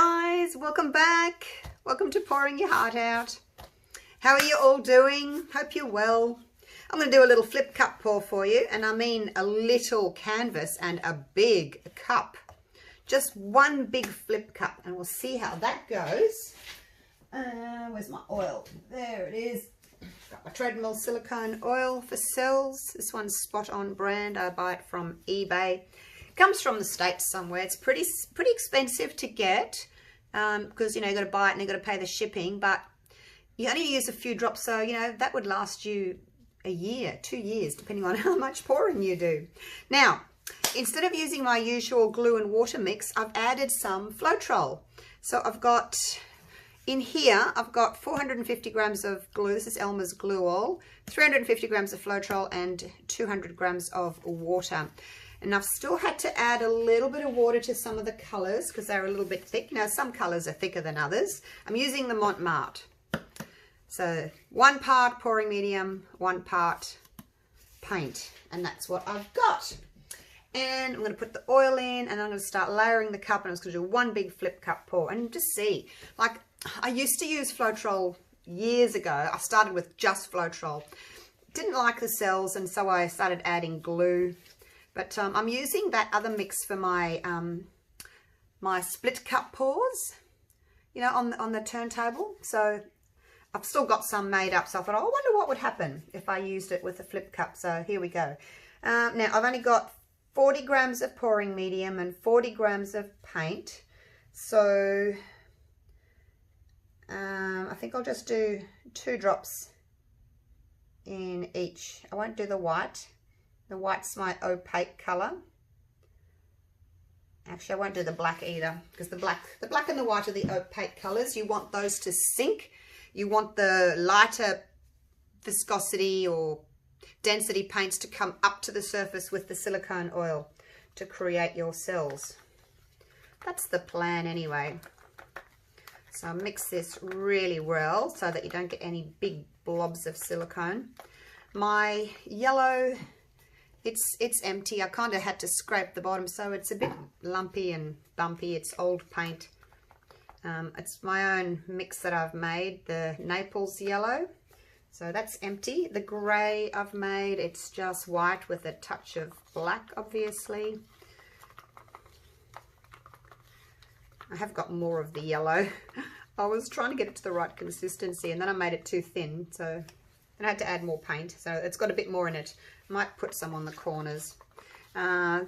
guys, welcome back. Welcome to Pouring Your Heart Out. How are you all doing? Hope you're well. I'm going to do a little flip cup pour for you, and I mean a little canvas and a big cup. Just one big flip cup, and we'll see how that goes. Where's my oil? There it is. Got my treadmill silicone oil for cells. This one's spot on brand. I buy it from eBay. Comes from the States somewhere. It's pretty expensive to get because you know, you got to buy it and you got to pay the shipping, but you only use a few drops, so you know that would last you a year, 2 years, depending on how much pouring you do. Now, instead of using my usual glue and water mix, I've added some Floetrol. So I've got in here, I've got 450 grams of glue. This is Elmers Glue All, 350 grams of Floetrol, and 200 grams of water. And I've still had to add a little bit of water to some of the colors because they're a little bit thick. You know, some colors are thicker than others. I'm using the Mont Marte. So 1 part pouring medium, 1 part paint. And that's what I've got. And I'm going to put the oil in, and I'm going to start layering the cup, and I'm just going to do one big flip cup pour and just see. Like, I used to use Floetrol years ago. I started with just Floetrol. Didn't like the cells, and so I started adding glue. But I'm using that other mix for my my split cup pours, you know, on the turntable. So I've still got some made up. So I thought, oh, I wonder what would happen if I used it with a flip cup. So here we go. Now I've only got 40 grams of pouring medium and 40 grams of paint. So I think I'll just do 2 drops in each. I won't do the white. The white's my opaque colour. Actually, I won't do the black either, because the black and the white are the opaque colours. You want those to sink. You want the lighter viscosity or density paints to come up to the surface with the silicone oil to create your cells. That's the plan anyway. So mix this really well so that you don't get any big blobs of silicone. My yellow, it's empty. I kind of had to scrape the bottom, so it's a bit lumpy and bumpy. It's old paint. It's my own mix that I've made, the Naples yellow. So that's empty. The grey I've made, it's just white with a touch of black, obviously. I have got more of the yellow. I was trying to get it to the right consistency, and then I made it too thin, so and I had to add more paint. So it's got a bit more in it. Might put some on the corners.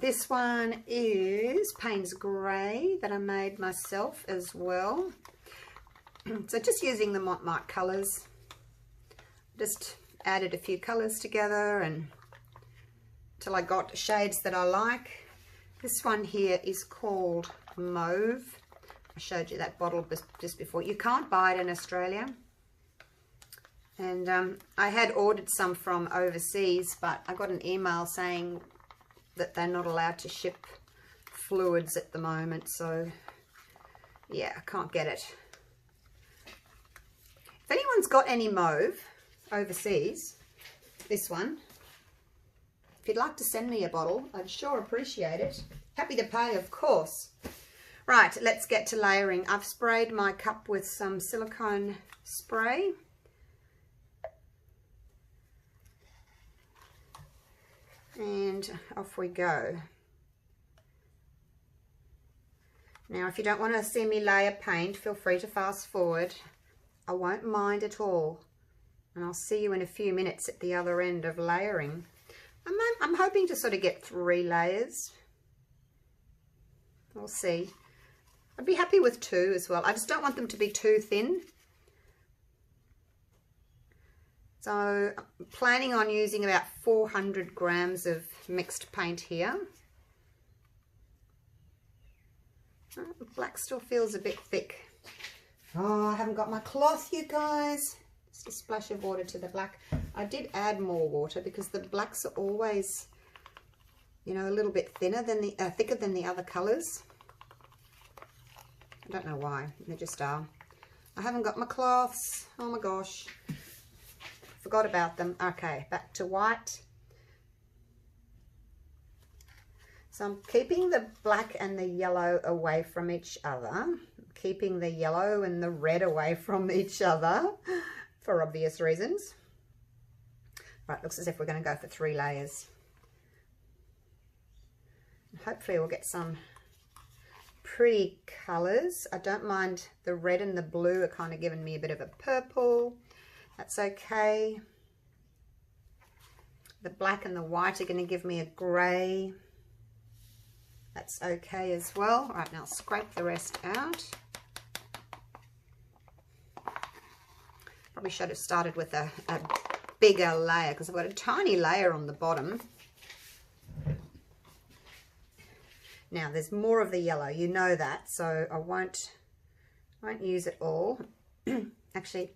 This one is Payne's Grey that I made myself as well. So just using the Mont Marte colours. Just added a few colours together and till I got shades that I like. This one here is called Mauve. I showed you that bottle just before. You can't buy it in Australia. And I had ordered some from overseas, but I got an email saying that they're not allowed to ship fluids at the moment. So, yeah, I can't get it. If anyone's got any mauve overseas, this one, if you'd like to send me a bottle, I'd sure appreciate it. Happy to pay, of course. Right, let's get to layering. I've sprayed my cup with some silicone spray. And off we go. Now, if you don't want to see me layer paint, feel free to fast forward. I won't mind at all. And I'll see you in a few minutes at the other end of layering. I'm hoping to sort of get 3 layers. We'll see. I'd be happy with 2 as well. I just don't want them to be too thin. So I'm planning on using about 400 grams of mixed paint here. Oh, the black still feels a bit thick. Oh, I haven't got my cloth, you guys. Just a splash of water to the black. I did add more water because the blacks are always, you know, a little bit thinner than the thicker than the other colours. I don't know why, they just are. I haven't got my cloths. Oh my gosh. Forgot about them. Okay, back to white. So I'm keeping the black and the yellow away from each other. keeping the yellow and the red away from each other for obvious reasons. Right, looks as if we're going to go for 3 layers. Hopefully we'll get some pretty colours. I don't mind the red and the blue are kind of giving me a bit of a purple. That's okay. The black and the white are going to give me a grey. That's okay as well. All right, now scrape the rest out. Probably should have started with a bigger layer because I've got a tiny layer on the bottom. Now there's more of the yellow, you know that, so I won't use it all. Actually,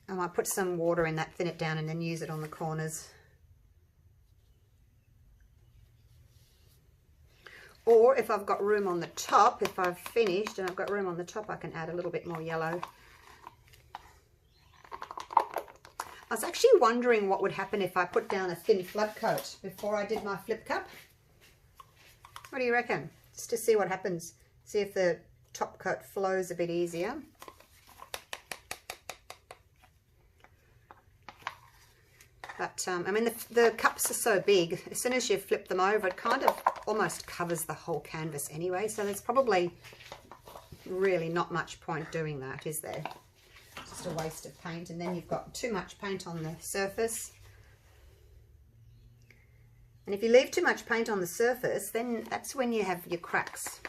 I might put some water in that, thin it down, and then use it on the corners. Or if I've got room on the top, if I've finished and I've got room on the top, I can add a little bit more yellow. I was actually wondering what would happen if I put down a thin flood coat before I did my flip cup. What do you reckon? Just to see what happens. See if the top coat flows a bit easier. But, I mean, the cups are so big, as soon as you flip them over, it kind of almost covers the whole canvas anyway. So there's probably really not much point doing that, is there? Just a waste of paint. And then you've got too much paint on the surface. And if you leave too much paint on the surface, then that's when you have your cracks.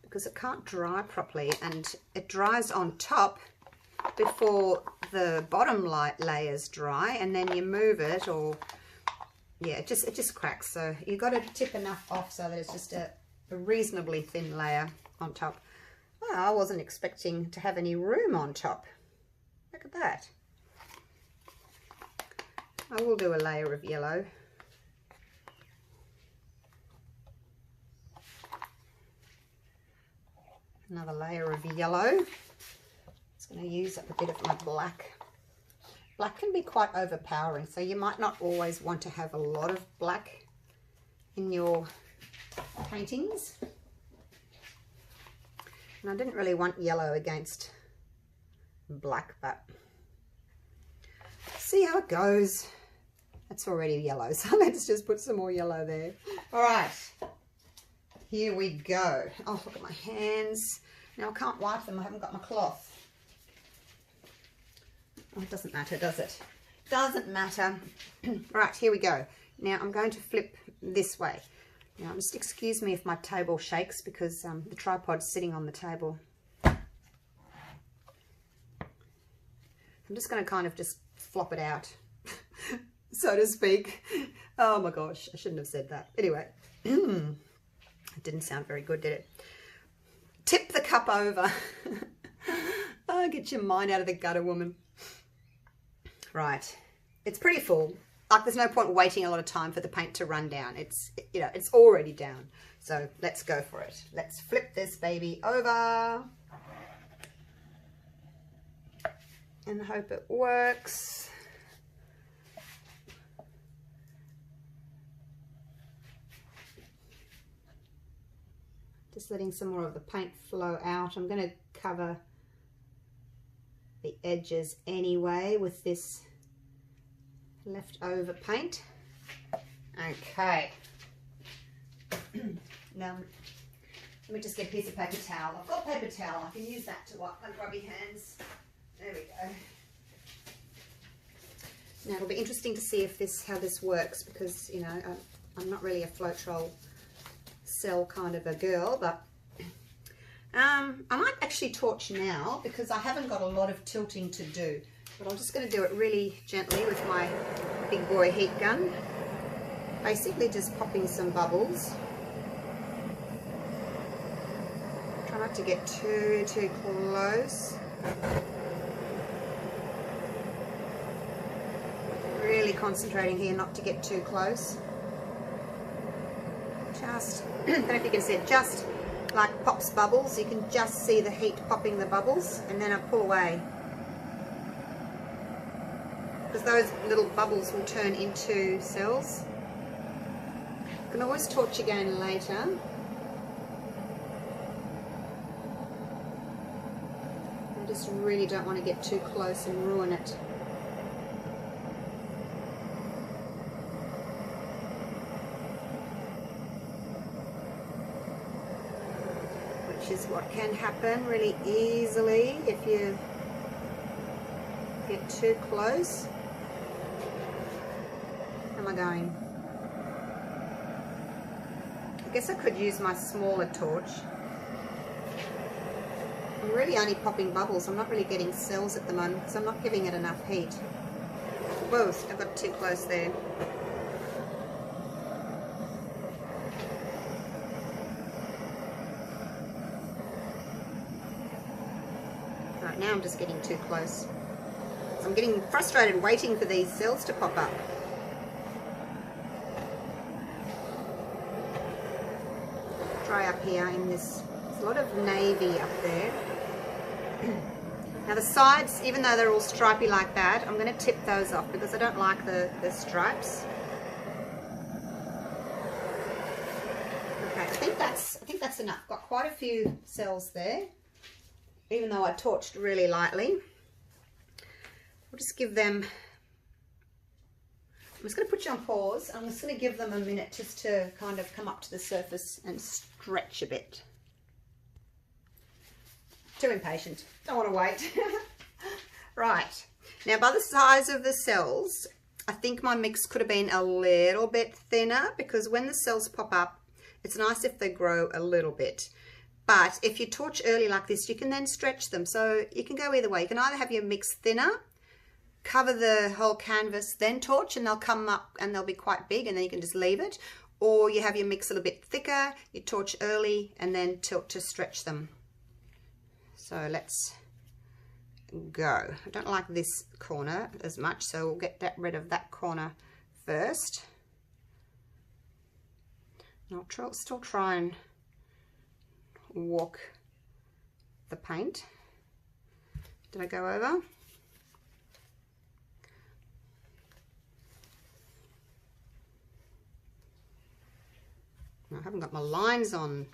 Because it can't dry properly, and it dries on top before the bottom layers dry, and then you move it, or yeah, it just cracks. So you've got to tip enough off so that it's just a reasonably thin layer on top. Well, I wasn't expecting to have any room on top. Look at that. I will do a layer of yellow. Another layer of yellow. Just going to use up a bit of my black. Black can be quite overpowering, so you might not always want to have a lot of black in your paintings. And I didn't really want yellow against black, but see how it goes. That's already yellow, so let's just put some more yellow there. All right. Here we go. Oh, look at my hands. Now I can't wipe them. I haven't got my cloth. Oh, it doesn't matter, does it? Doesn't matter. Right, here we go. Now I'm going to flip this way. Now just excuse me if my table shakes because the tripod's sitting on the table. I'm just going to kind of just flop it out, so to speak. Oh my gosh, I shouldn't have said that. Anyway. It didn't sound very good, did it? Tip the cup over. Oh, get your mind out of the gutter, woman. Right. It's pretty full. Like, there's no point waiting a lot of time for the paint to run down. It's, you know, it's already down. So let's go for it. Let's flip this baby over. And hope it works. Just letting some more of the paint flow out. I'm going to cover the edges anyway with this leftover paint. Okay. Now, let me just get a piece of paper towel. I've got paper towel. I can use that to wipe my grubby hands. There we go. Now, it'll be interesting to see if how this works because, you know, I'm not really a Floetrol cell kind of a girl, but I might actually torch now because I haven't got a lot of tilting to do, but I'm just going to do it really gently with my big boy heat gun, basically just popping some bubbles. Try not to get too close. Really concentrating here not to get too close. Just, I don't know if you can see it, just like pops bubbles. You can just see the heat popping the bubbles, and then I pull away. Because those little bubbles will turn into cells. You can always torch again later. just really don't want to get too close and ruin it. Which is what can happen really easily if you get too close. Where am I going? I guess I could use my smaller torch. I'm really only popping bubbles. I'm not really getting cells at the moment because I'm not giving it enough heat. Whoa, I got too close there. Right, now I'm just getting too close. So I'm getting frustrated waiting for these cells to pop up. Try up here in this, there's a lot of navy up there. Now the sides, even though they're all stripy like that, I'm going to tip those off because I don't like the stripes. Okay, I think that's enough. Got quite a few cells there, even though I torched really lightly. We'll just give them, I'm just going to put you on pause. I'm just going to give them a minute just to kind of come up to the surface and stretch a bit. Too impatient. Don't want to wait. Right. Now, by the size of the cells, I think my mix could have been a little bit thinner because when the cells pop up, it's nice if they grow a little bit. But if you torch early like this, you can then stretch them. So you can go either way. You can either have your mix thinner, cover the whole canvas, then torch, and they'll come up and they'll be quite big, and then you can just leave it. Or you have your mix a little bit thicker, you torch early, and then tilt to stretch them. So let's go. I don't like this corner as much, so we'll get rid of that corner first. And I'll still try and walk the paint. Did I go over? I haven't got my lines on.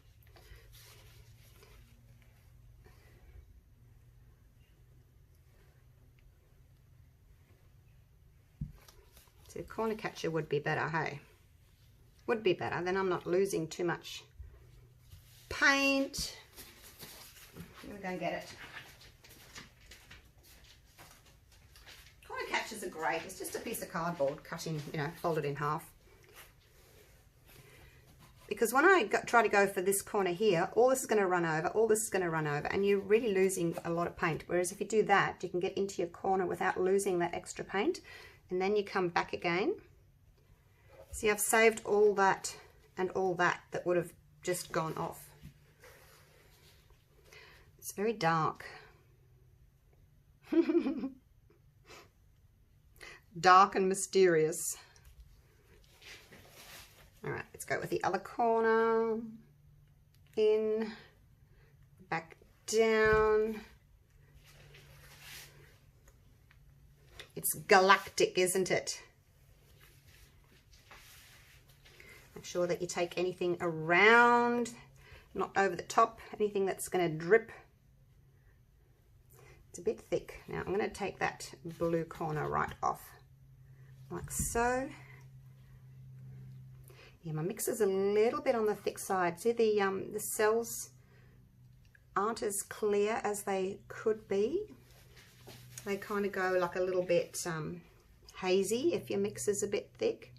So the corner catcher would be better, hey? Would be better, then I'm not losing too much paint. I'm gonna go and get it. Corner catchers are great. It's just a piece of cardboard cut in, you know, folded in half. Because when I try to go for this corner here, all this is going to run over, all this is going to run over, and you're really losing a lot of paint. Whereas if you do that, you can get into your corner without losing that extra paint. And then you come back again. See, I've saved all that and all that would have just gone off. It's very dark. Dark and mysterious. All right, let's go with the other corner. In, back down. It's galactic, isn't it? Make sure that you take anything around, not over the top, anything that's going to drip. It's a bit thick. Now I'm going to take that blue corner right off, like so. Yeah, my mix is a little bit on the thick side. See, the cells aren't as clear as they could be. They kind of go like a little bit hazy if your mix is a bit thick.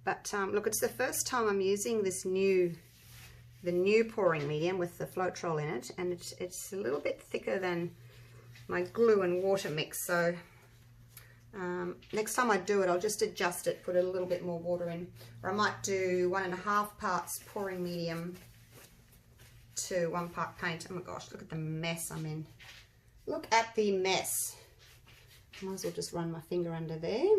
But look, it's the first time I'm using this the new pouring medium with the Floetrol in it, and it's a little bit thicker than my glue and water mix. So next time I do it, I'll just adjust it, put a little bit more water in, or I might do 1.5 parts pouring medium to 1 part paint. Oh my gosh, look at the mess I'm in. Look at the mess. Might as well just run my finger under there.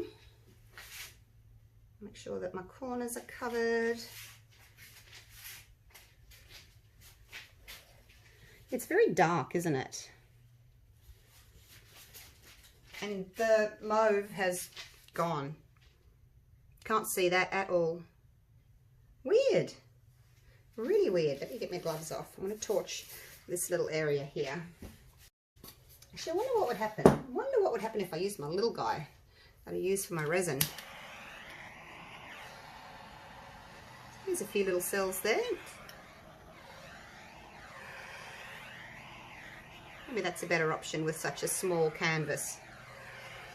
Make sure that my corners are covered. It's very dark, isn't it? And the mauve has gone. Can't see that at all. Weird. Really weird. Let me get my gloves off. I'm going to torch this little area here. Actually, I wonder what would happen. I wonder what would happen if I used my little guy that I use for my resin. There's a few little cells there. Maybe that's a better option with such a small canvas.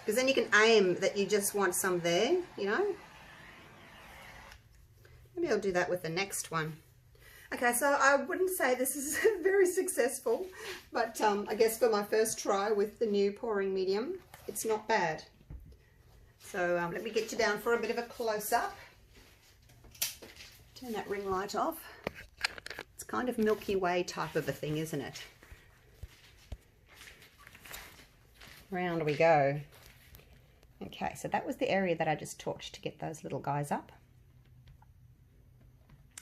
Because then you can aim that you just want some there, you know. Maybe I'll do that with the next one. Okay, so I wouldn't say this is very successful, but I guess for my first try with the new pouring medium, it's not bad. So let me get you down for a bit of a close-up. Turn that ring light off. It's kind of Milky Way type of a thing, isn't it? Round we go. Okay, so that was the area that I just torched to get those little guys up.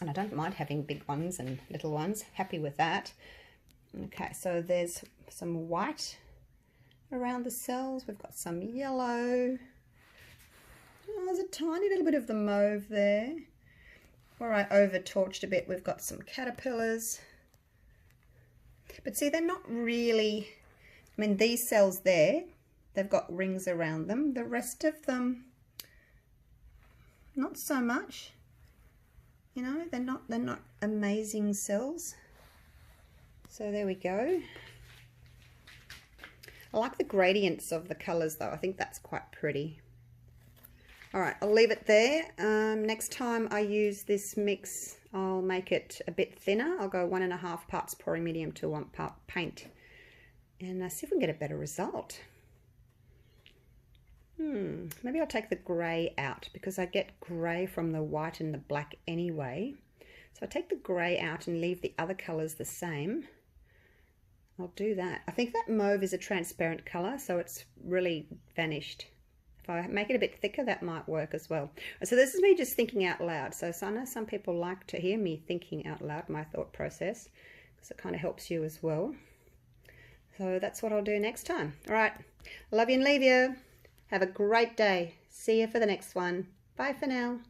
And I don't mind having big ones and little ones. Happy with that. Okay, so there's some white around the cells. We've got some yellow. Oh, there's a tiny little bit of the mauve there. Where I over-torched a bit, we've got some caterpillars. But see, they're not really... I mean, these cells there, they've got rings around them. The rest of them, not so much. You know, they're not amazing cells. So there we go. I like the gradients of the colours though. I think that's quite pretty. All right, I'll leave it there. Next time I use this mix, I'll make it a bit thinner. I'll go 1.5 parts pouring medium to 1 part paint. And see if we can get a better result. Maybe I'll take the grey out because I get grey from the white and the black anyway. So I take the grey out and leave the other colours the same. I'll do that. I think that mauve is a transparent colour, so it's really vanished. If I make it a bit thicker, that might work as well. So this is me just thinking out loud. So I know some people like to hear me thinking out loud, my thought process, because it kind of helps you as well. So that's what I'll do next time. All right, love you and leave you. Have a great day. See you for the next one. Bye for now.